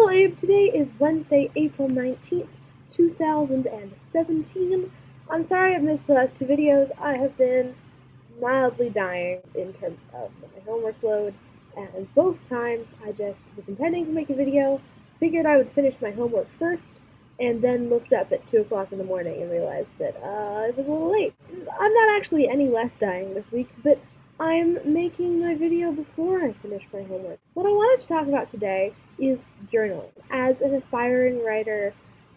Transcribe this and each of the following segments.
Well, Abe, today is Wednesday, April 19th, 2017. I'm sorry I've missed the last two videos. I have been mildly dying in terms of my homework load, and both times I just was intending to make a video, figured I would finish my homework first, and then looked up at 2 o'clock in the morning and realized that it was a little late. I'm not actually any less dying this week, but I'm making my video before I finish my homework. What I wanted to talk about today is journaling. As an aspiring writer,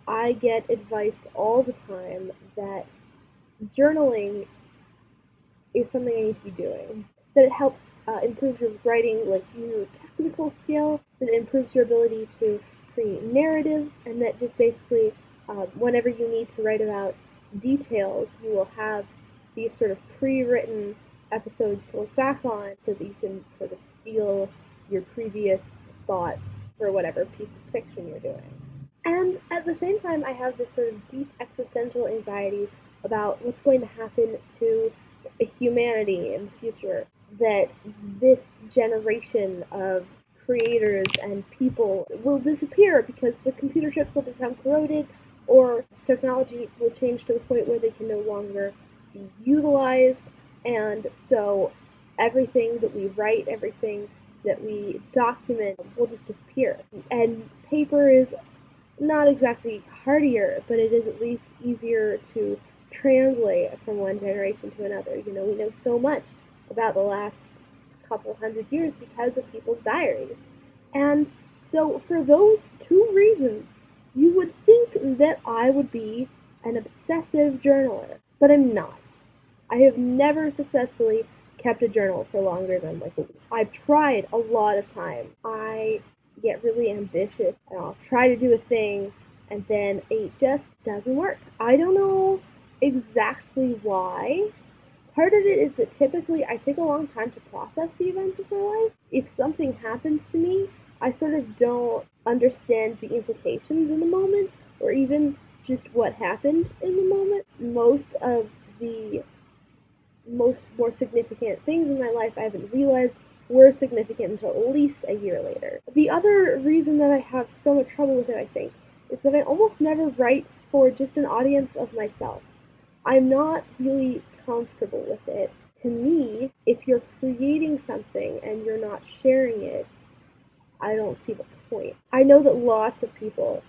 I get advice all the time that journaling is something I need to be doing. That it helps improve your writing, like your technical skill, that it improves your ability to create narratives, and that just basically, whenever you need to write about details, you will have these sort of pre-written episodes to look back on so that you can sort of steal your previous thoughts for whatever piece of fiction you're doing. And at the same time, I have this sort of deep existential anxiety about what's going to happen to humanity in the future. That this generation of creators and people will disappear because the computer chips will become corroded, or technology will change to the point where they can no longer be utilized, and so everything that we write, everything that we document will just disappear. And paper is not exactly hardier, but it is at least easier to translate from one generation to another. We know so much about the last couple hundred years because of people's diaries. And so for those two reasons, you would think that I would be an obsessive journaler, but I'm not. I have never successfully kept a journal for longer than like a week. I've tried a lot of times. I get really ambitious and I'll try to do a thing and then it just doesn't work. I don't know exactly why. Part of it is that typically I take a long time to process the events of my life. If something happens to me, I sort of don't understand the implications in the moment, or even just what happened in the moment. Most of the more significant things in my life I haven't realized were significant until at least a year later. The other reason that I have so much trouble with it, I think, is that I almost never write for just an audience of myself. I'm not really comfortable with it. To me, if you're creating something and you're not sharing it, I don't see the point. I know that lots of people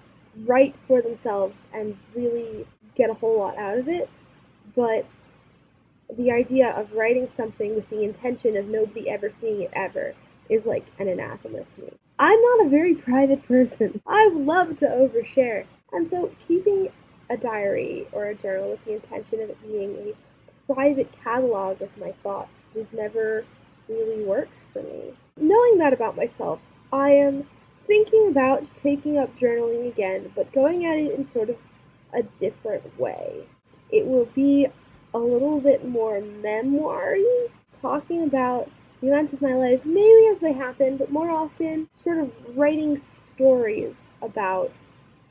write for themselves and really get a whole lot out of it, but the idea of writing something with the intention of nobody ever seeing it ever is like an anathema to me. I'm not a very private person. I love to overshare. And so keeping a diary or a journal with the intention of it being a private catalog of my thoughts just never really works for me. Knowing that about myself, I am thinking about taking up journaling again, but going at it in sort of a different way. It will be a little bit more memoir-y, talking about the events of my life, maybe as they happen, but more often sort of writing stories about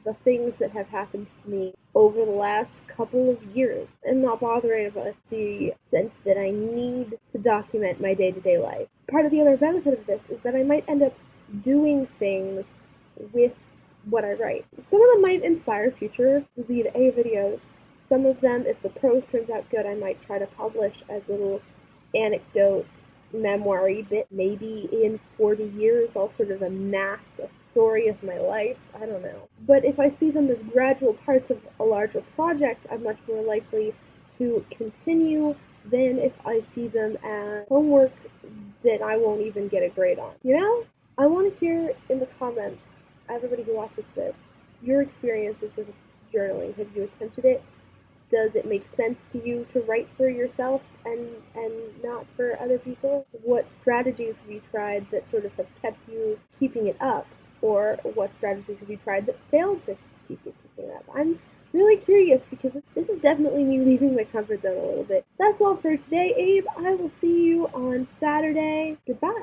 the things that have happened to me over the last couple of years, and not bothering about the sense that I need to document my day-to-day life. Part of the other benefit of this is that I might end up doing things with what I write. Some of them might inspire future Z-A videos. Some of them, if the prose turns out good, I might try to publish as little anecdote, memoir-y bit. Maybe in 40 years I'll sort of amass a story of my life. I don't know. But if I see them as gradual parts of a larger project, I'm much more likely to continue than if I see them as homework that I won't even get a grade on. I want to hear in the comments, everybody who watches this, your experiences with journaling. Have you attempted it? Does it make sense to you to write for yourself and not for other people? What strategies have you tried that sort of have kept you keeping it up? Or what strategies have you tried that failed to keep you keeping it up? I'm really curious because this is definitely me leaving my comfort zone a little bit. That's all for today, Abe. I will see you on Saturday. Goodbye.